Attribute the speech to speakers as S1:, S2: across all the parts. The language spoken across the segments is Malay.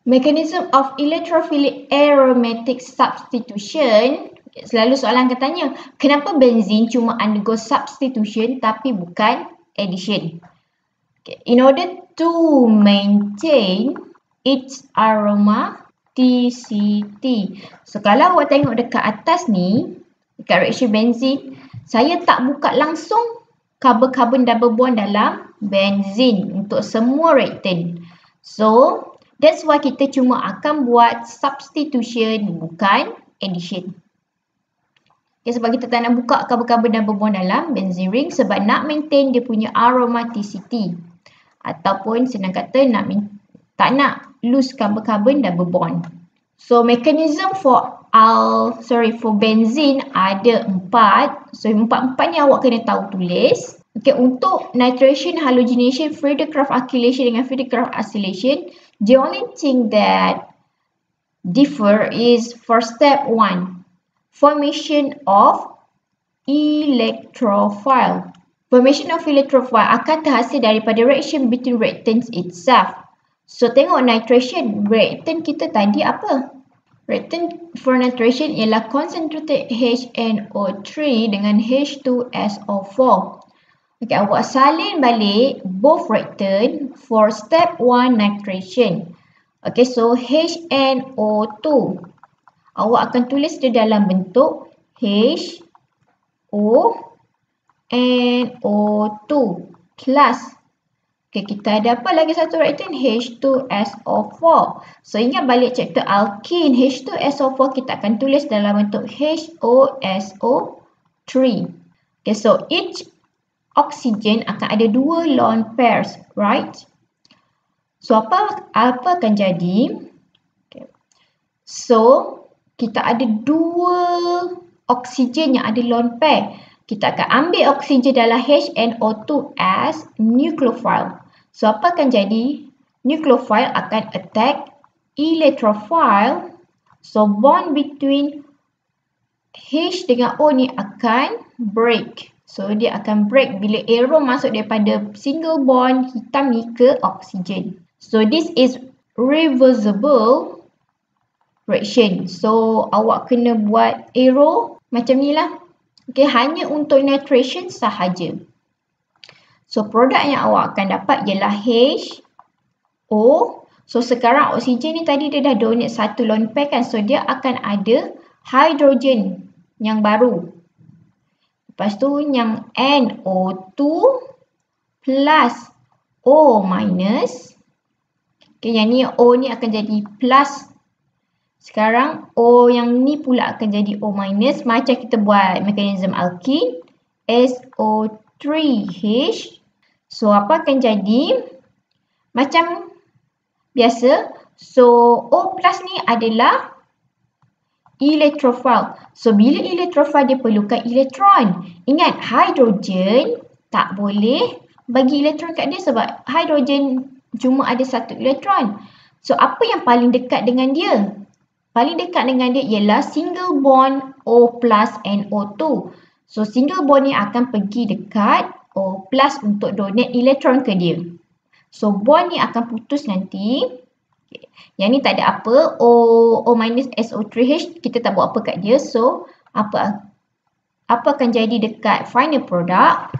S1: Mechanism of electrophilic aromatic substitution. Selalu soalan akan tanya, kenapa benzene cuma undergo substitution tapi bukan addition? Okay. In order to maintain its aromaticity. So kalau awak tengok dekat atas ni, dekat reaction benzene, saya tak buka langsung carbon-carbon double bond dalam benzene untuk semua reactant. So that's why kita cuma akan buat substitution, bukan addition. Okay, sebab kita tak nak buka carbon-carbon double bond dalam benzene ring sebab nak maintain dia punya aromaticity. Ataupun senang kata tak nak lose carbon-carbon double bond. So mechanism for benzene ada 4. So 4 ni awak kena tahu tulis. Okay, untuk nitration, halogenation, Friedel-Crafts alkylation dengan Friedel-Crafts acylation, the only thing that differ is for step 1, formation of electrophile. Formation of electrophile akan terhasil daripada reaction between reactants itself. So tengok nitration, reactant kita tadi apa? Reactant for nitration ialah concentrated HNO3 dengan H2SO4. Okay, awak salin balik both reactant for step 1 nitration. Okay, so HNO2. Awak akan tulis dia dalam bentuk HONO2 plus. Okay, kita ada apa lagi satu reactant? H2SO4. So, ingat balik chapter alkene. H2SO4 kita akan tulis dalam bentuk HOSO3. Okay, so each oxygen akan ada 2 lone pairs, right? So, apa akan jadi? Okay. So, kita ada 2 oksigen yang ada lone pair. Kita akan ambil oksigen dalam HNO2 as nucleophile. So, apa akan jadi? Nucleophile akan attack electrophile. So, bond between H dengan O ni akan break. So, dia akan break bila arrow masuk daripada single bond hitam ni ke oksigen. So, this is reversible reaction. So, awak kena buat arrow macam ni lah. Okay, hanya untuk nitration sahaja. So, produk yang awak akan dapat ialah HO. So, sekarang oksigen ni tadi dia dah donate satu lone pair kan. So, dia akan ada hidrogen yang baru. Lepas tu yang NO2 plus O minus. Okay, yang ni O ni akan jadi plus. Sekarang O yang ni pula akan jadi O minus. Macam kita buat mekanisme alkene. SO3H. So, apa akan jadi? Macam biasa. So, O plus ni adalah electrophile. So, bila electrophile dia perlukan elektron. Ingat, hidrogen tak boleh bagi elektron kat dia sebab hidrogen cuma ada satu elektron. So, apa yang paling dekat dengan dia? Paling dekat dengan dia ialah single bond O plus NO2. So, single bond ni akan pergi dekat O plus untuk donate elektron ke dia. So, bond ni akan putus nanti. Okay. Yang ni tak ada apa. O minus SO3H, kita tak buat apa kat dia. So, apa akan jadi dekat final product?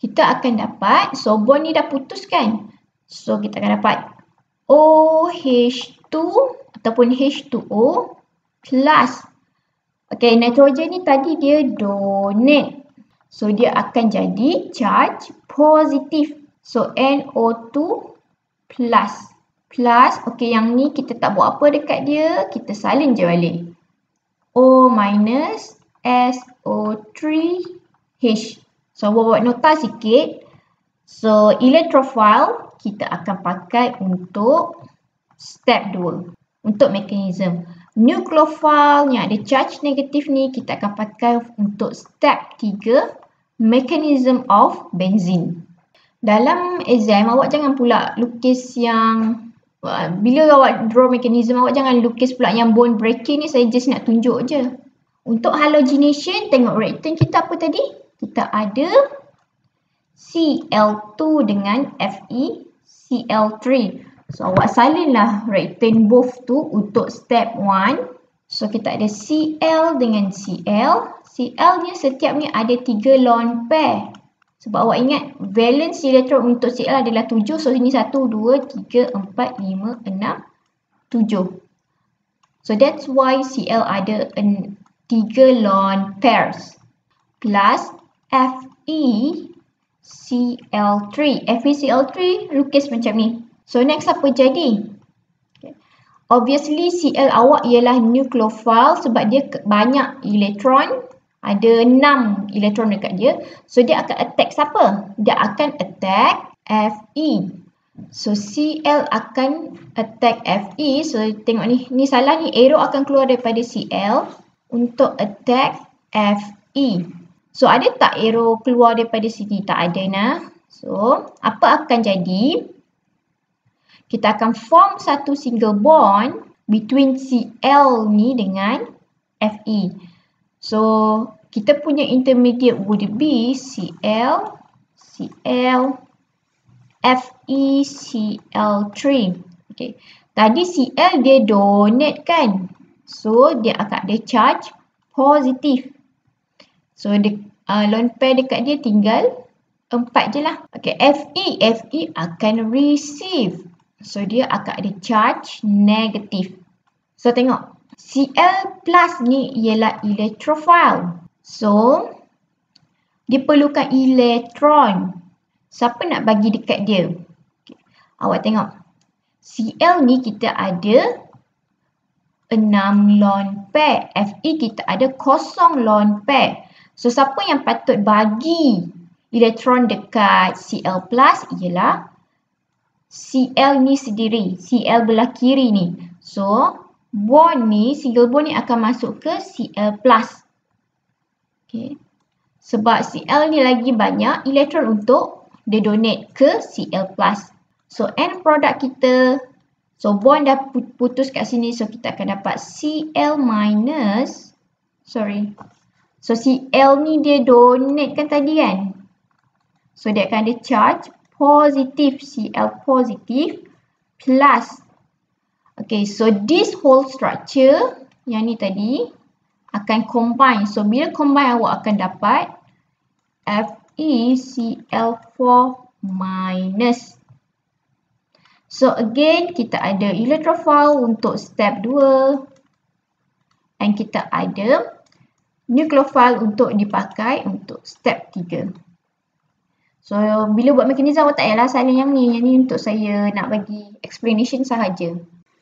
S1: Kita akan dapat, so bond ni dah putus kan? So, kita akan dapat OH2 ataupun H2O plus. Okay, nitrogen ni tadi dia donate. So, dia akan jadi charge positif. So, NO2 plus. Plus, okay, yang ni kita tak buat apa dekat dia. Kita salin je balik. O minus SO3H. So, buat nota sikit. So, electrophile kita akan pakai untuk step 2. Untuk mekanisme. Nucleophile yang ada charge negatif ni kita akan pakai untuk step 3. Mechanism of benzene. Dalam exam awak jangan pula lukis yang bila awak draw mechanism awak jangan lukis pula yang bond breaking ni, saya just nak tunjuk je. Untuk halogenation tengok reactant kita apa tadi? Kita ada Cl2 dengan FeCl3. So awak salinlah return both tu untuk step 1. So kita ada Cl dengan Cl. Cl ni setiap ni ada 3 lone pair. Sebab awak ingat valence elektron untuk Cl adalah 7. So ini 1, 2, 3, 4, 5, 6, 7. So that's why Cl ada 3 lone pairs. Plus FeCl3. FeCl3 lukis macam ni. So next apa jadi? Okay. Obviously Cl awak ialah nucleophile sebab dia banyak elektron. Ada 6 elektron dekat dia. So dia akan attack siapa? Dia akan attack Fe. So Cl akan attack Fe. So tengok ni. Ni salah ni. Arrow akan keluar daripada Cl untuk attack Fe. So ada tak arrow keluar daripada sini? Tak ada nah. So apa akan jadi? Kita akan form satu single bond between Cl ni dengan Fe. So kita punya intermediate would be Cl, Cl, Fe, Cl3. Okay. Tadi Cl dia donate kan? So dia akan ada charge positif. So lone pair dekat dia tinggal 4 je lah. Okay, Fe akan receive. So dia akan ada charge negatif. So tengok. Cl plus ni ialah electrophile. So dia perlukan elektron. Siapa nak bagi dekat dia? Okay. Awak tengok. Cl ni kita ada 6 lone pair. Fe kita ada 0 lone pair. So siapa yang patut bagi elektron dekat Cl plus ialah Cl ni sendiri. Cl belah kiri ni. So bond ni, single bond ni akan masuk ke Cl plus. Okay. Sebab Cl ni lagi banyak elektron untuk dia donate ke Cl plus. So end product kita, so bond dah putus kat sini. So kita akan dapat Cl minus, sorry. So Cl ni dia donate kan tadi kan. So dia akan ada charge positif, Cl positif plus. Okay, so this whole structure yang ni tadi akan combine. So bila combine awak akan dapat FeCl4 minus. So again kita ada electrophile untuk step 2. And kita ada nucleophile untuk dipakai untuk step 3. So bila buat mekanisme awak tak payahlah salin yang ni. Yang ni untuk saya nak bagi explanation sahaja.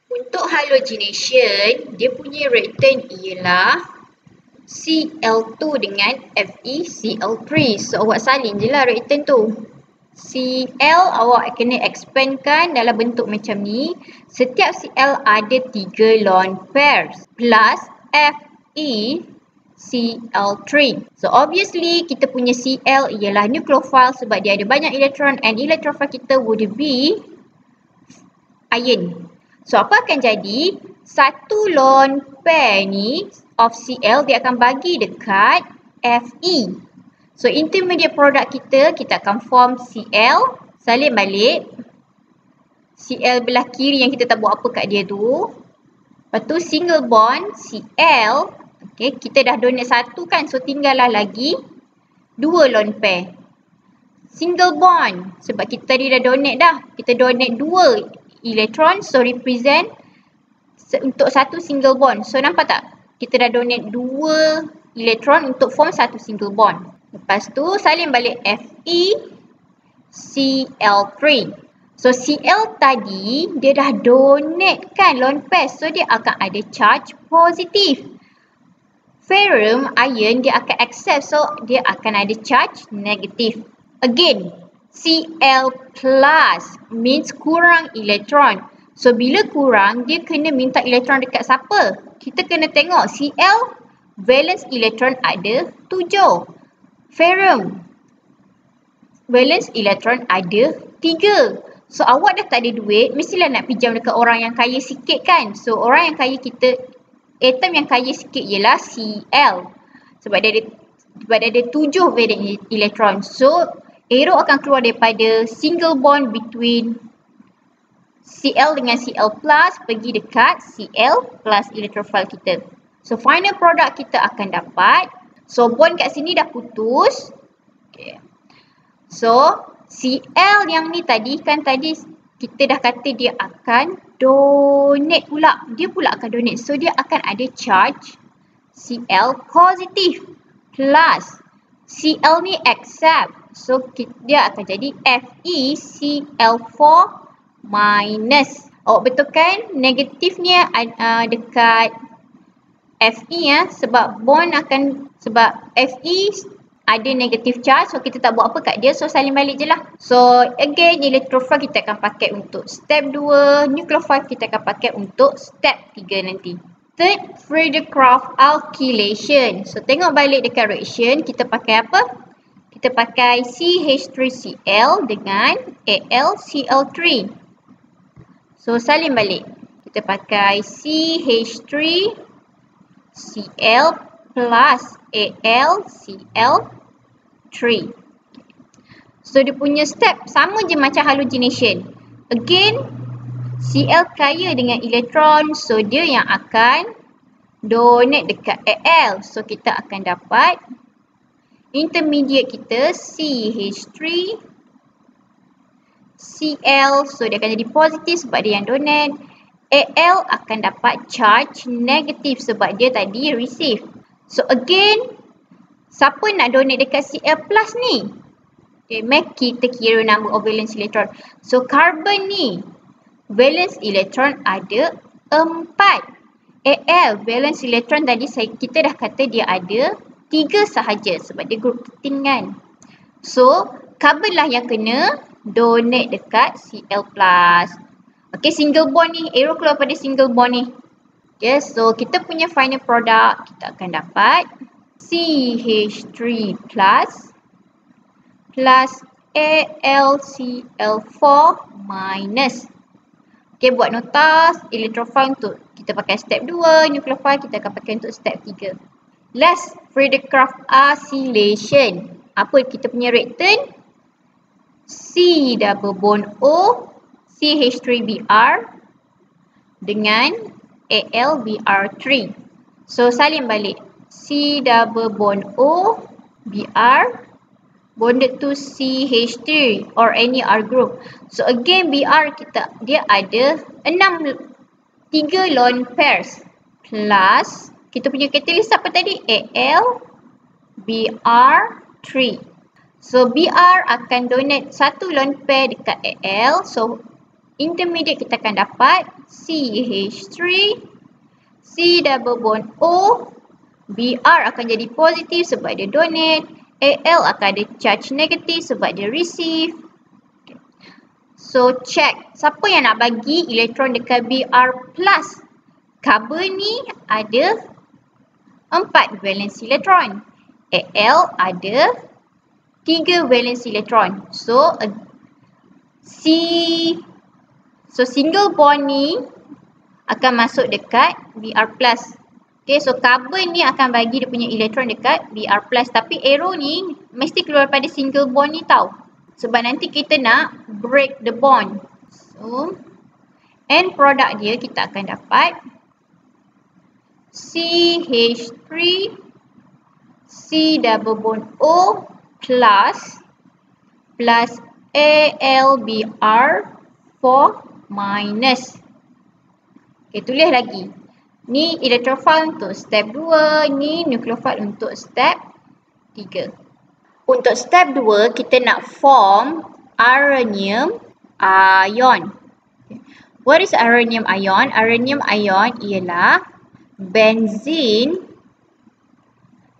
S1: Untuk halogenation, dia punya reactant ialah Cl2 dengan FeCl3. So awak salin je lah reactant tu. Cl awak kena expandkan dalam bentuk macam ni. Setiap Cl ada 3 lone pairs plus FeCl3. So obviously kita punya Cl ialah nucleophile sebab dia ada banyak elektron, and electrophile kita would be iron. So apa akan jadi? Satu lone pair ni of Cl dia akan bagi dekat Fe. So intermediate product kita akan form Cl, salin balik. Cl belah kiri yang kita tak buat apa kat dia tu. Lepas tu single bond Cl. Okay, kita dah donate satu kan. So tinggallah lagi 2 lone pair. Single bond. Sebab kita tadi dah donate dah. Kita donate 2 elektron, so represent untuk satu single bond. So nampak tak? Kita dah donate 2 elektron untuk form satu single bond. Lepas tu salin balik FeCl3. So Cl tadi dia dah donate kan lone pair, so dia akan ada charge positif. Ferrum, iron, dia akan accept, so dia akan ada charge negatif. Again, Cl plus means kurang elektron. So bila kurang, dia kena minta elektron dekat siapa? Kita kena tengok Cl valence elektron ada 7. Ferrum valence elektron ada 3. So awak dah tak ada duit, mestilah nak pinjam dekat orang yang kaya sikit kan. So orang yang kaya kita, atom yang kaya sikit ialah Cl. Sebab dia ada 7 valence elektron. So arrow akan keluar daripada single bond between Cl dengan Cl plus pergi dekat Cl plus electrophile kita. So final product kita akan dapat. So bond kat sini dah putus. Okay. So Cl yang ni tadi kan tadi kita dah kata dia akan donate pula. Dia pula akan donate. So dia akan ada charge Cl positif plus Cl ni accept. So dia akan jadi FeCl4 minus. Awak betulkan negatifnya dekat Fe ya, sebab bond akan, sebab Fe ada negative charge, so kita tak buat apa kat dia, so salin balik je lah. So again electrophile kita akan pakai untuk step 2, nucleophile kita akan pakai untuk step 3 nanti. Third, Friedel-Crafts alkylation. So tengok balik dekat reaction, kita pakai apa? Kita pakai CH3Cl dengan AlCl3. So salin balik. Kita pakai CH3Cl plus AlCl3. So dia punya step sama je macam halogenation. Again, Cl kaya dengan elektron, so dia yang akan donate dekat Al. So kita akan dapat intermediate kita CH3Cl, so dia akan jadi positif sebab dia yang donate. Al akan dapat charge negatif sebab dia tadi receive. So again, siapa nak donate dekat Cl plus ni? Okay, mari kita kira number of valence electron. So carbon ni valence electron ada 4. Al valence electron tadi kita dah kata dia ada 3 sahaja sebab dia group 13 kan. So carbon lah yang kena donate dekat Cl plus. Okay, single bond ni, arrow keluar pada single bond ni. Okay, so kita punya final product kita akan dapat CH3 plus AlCl4 minus. Okay, buat nota electrophile untuk kita pakai step 2, nucleophile kita akan pakai untuk step 3. Last, Friedel-Crafts acylation. Apa kita punya reactant? C double bond O CH3Br dengan AlBr3. So salin balik. C double bond O Br bonded to CH3 or any R group. So again Br kita dia ada 3 lone pairs plus kita punya catalyst apa tadi? AlBr3. So Br akan donate 1 lone pair dekat Al. So intermediate kita akan dapat CH3 C double bond O. Br akan jadi positif sebab dia donate. Al akan ada charge negatif sebab dia receive. Okay. So check siapa yang nak bagi elektron dekat Br plus. Carbon ni ada 4 valence elektron. Al ada 3 valence elektron. So single bond ni akan masuk dekat Br plus. Okay, so carbon ni akan bagi dia punya elektron dekat Br plus. Tapi arrow ni mesti keluar pada single bond ni tau. Sebab nanti kita nak break the bond. So, end product dia kita akan dapat CH3 C double bond O plus AlBr4 minus. Okay, tulis lagi. Ni electrophile untuk step 2, ni nucleophile untuk step 3. Untuk step 2, kita nak form uranium ion. What is uranium ion? Uranium ion ialah benzene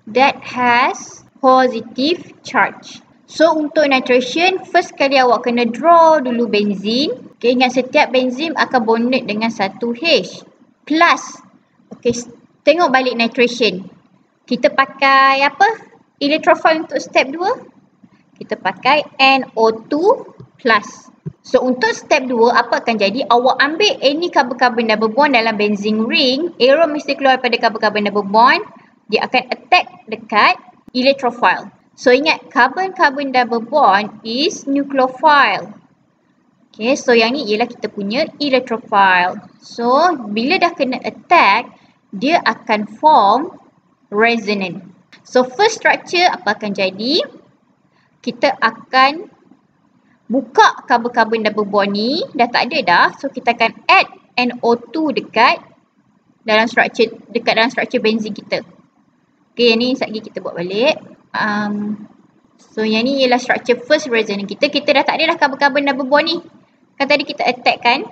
S1: that has positive charge. So untuk nitration, first kali awak kena draw dulu benzene. Okay, ingat setiap benzene akan bonded dengan satu H. Plus, okay, tengok balik nitration. Kita pakai apa? Electrophile untuk step 2. Kita pakai NO2 plus. So untuk step 2, apa akan jadi? Awak ambil any carbon-carbon double bond dalam benzene ring. Arrow mesti keluar pada carbon-carbon double bond. Dia akan attack dekat electrophile. So ingat, carbon-carbon double bond is nucleophile. Okay, so yang ni ialah kita punya electrophile. So, bila dah kena attack, dia akan form resonance. So, first structure apa akan jadi? Kita akan buka karbon-karbon double bond ni, dah tak ada dah. So, kita akan add NO2 dekat dalam structure benzene kita. Okay, yang ni sekejap lagi kita buat balik. So, yang ni ialah structure first resonance kita. Kita dah tak ada dah karbon-karbon double bond ni. Kan tadi kita attack kan?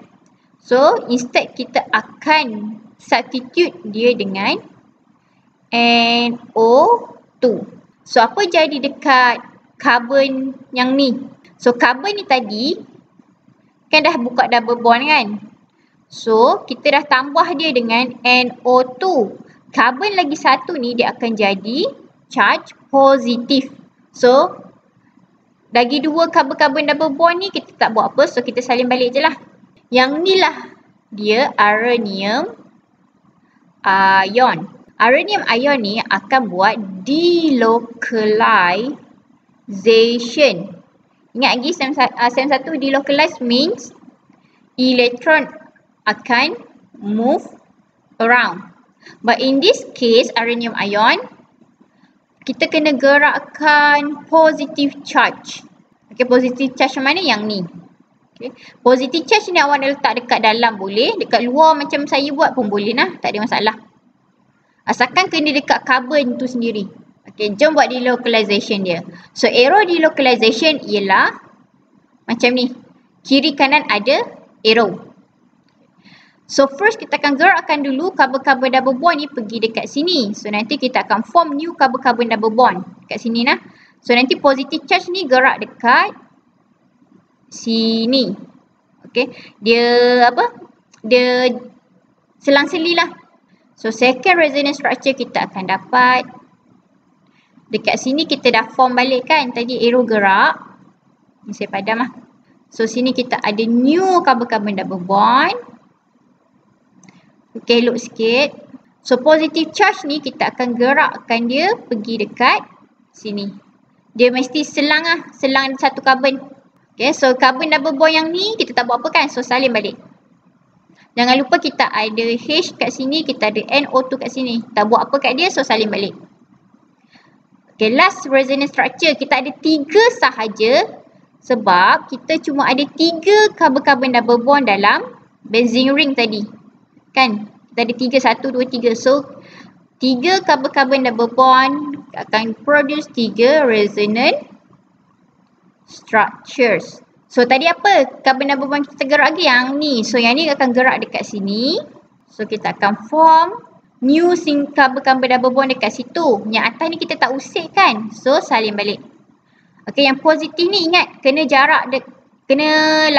S1: So, instead kita akan substitute dia dengan NO2. So, apa jadi dekat karbon yang ni? So, karbon ni tadi kan dah buka double bond kan? So, kita dah tambah dia dengan NO2. Karbon lagi satu ni dia akan jadi charge positif. So, lagi dua karbon-karbon double bond ni kita tak buat apa. So, kita salin balik je lah. Yang ni lah dia aranium ion. Aranium ion ni akan buat delocalization. Ingat lagi sem 1 delocalize means electron akan move around. But in this case, aranium ion, kita kena gerakkan positive charge. Okay, positive charge mana? Yang ni. Okay. Positive charge ni awak nak letak dekat dalam boleh. Dekat luar macam saya buat pun boleh lah. Tak ada masalah. Asalkan kena dekat carbon tu sendiri. Okay, jom buat delocalization dia. So, arrow delocalization ialah macam ni. Kiri kanan ada arrow. So, first kita akan gerakkan dulu karbon-karbon double bond ni pergi dekat sini. So, nanti kita akan form new karbon-karbon double bond dekat sini lah. So, nanti positive charge ni gerak dekat sini. Okay. Dia apa? Dia selang-seli lah. So, second resonance structure kita akan dapat. Dekat sini kita dah form balik kan. Tadi arrow gerak. Ni saya padam lah. So, sini kita ada new karbon-karbon double bond. Okay, elok sikit. So, positive charge ni kita akan gerakkan dia pergi dekat sini. Dia mesti selang lah. Selang satu karbon. Okay, so karbon double bond yang ni kita tak buat apa kan. So, salin balik. Jangan lupa kita ada H kat sini. Kita ada NO2 kat sini. Tak buat apa kat dia. So, salin balik. Okay, last resonance structure. Kita ada 3 sahaja. Sebab kita cuma ada 3 karbon-karbon double bond dalam benzene ring tadi. Kan? Kita ada 3, 1, 2, 3. So, 3 karbon-karbon double bond akan produce 3 resonance structures. So, tadi apa? Karbon double bond kita gerak lagi yang ni. So, yang ni akan gerak dekat sini. So, kita akan form new karbon-karbon double bond dekat situ. Yang atas ni kita tak usik kan? So, salin balik. Okay, yang positif ni ingat kena jarak, kena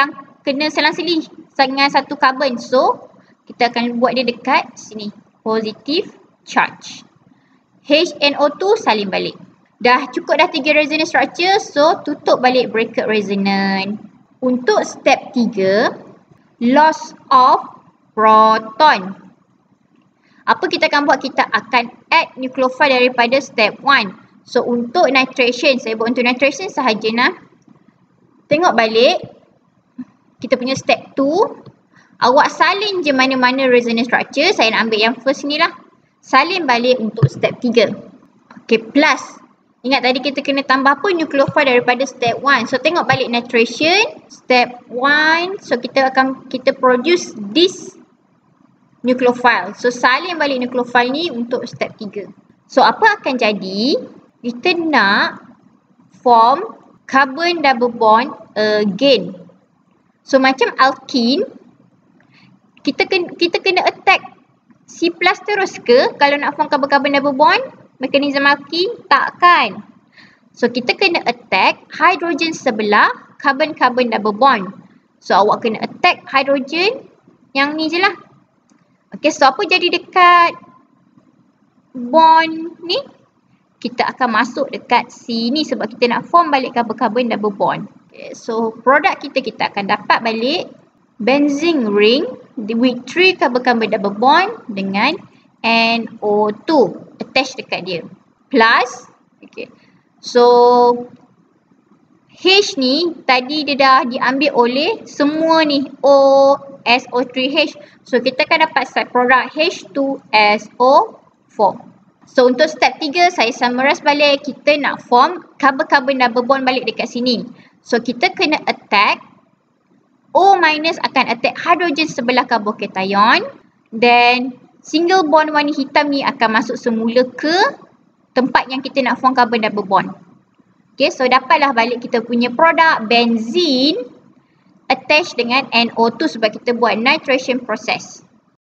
S1: selang-seli dengan satu karbon. So, kita akan buat dia dekat sini. Positive charge. HNO2 salin balik. Dah cukup dah 3 resonance structure. So, tutup balik bracket resonance. Untuk step 3, loss of proton. Apa kita akan buat? Kita akan add nucleophile daripada step 1. So, untuk nitration, saya buat untuk nitration sahaja nah. Tengok balik. Kita punya step 2. Awak salin je mana-mana resonance structure. Saya nak ambil yang first ni lah. Salin balik untuk step 3. Okay, plus. Ingat tadi kita kena tambah apa? Nucleophile daripada step 1. So, tengok balik nitration. Step 1. So, kita produce this nucleophile. So, salin balik nucleophile ni untuk step 3. So, apa akan jadi? Kita nak form carbon double bond again. So, macam alkene, kita kena attack C+ terus ke kalau nak form carbon-carbon double bond? Mekanisme alkene? Tak kan? So, kita kena attack hydrogen sebelah carbon-carbon double bond. So, awak kena attack hydrogen yang ni je lah. Okay, so apa jadi dekat bond ni? Kita akan masuk dekat sini sebab kita nak form balik carbon-carbon double bond. Okay, so produk kita akan dapat balik benzene ring with 3 carbon-carbon double bond dengan NO2 attach dekat dia. Plus, okay, so
S2: H ni tadi dia dah diambil oleh semua ni OSO3H. So kita akan dapat side product H2SO4. So untuk step 3 saya summarize balik, kita nak form carbon-carbon double bond balik dekat sini. So kita kena attack O- akan attack hidrogen sebelah carbocation, then single bond warna hitam ni akan masuk semula ke tempat yang kita nak form carbon double bond. Okay, so dapatlah balik kita punya produk benzene attach dengan NO2 sebab kita buat nitration process.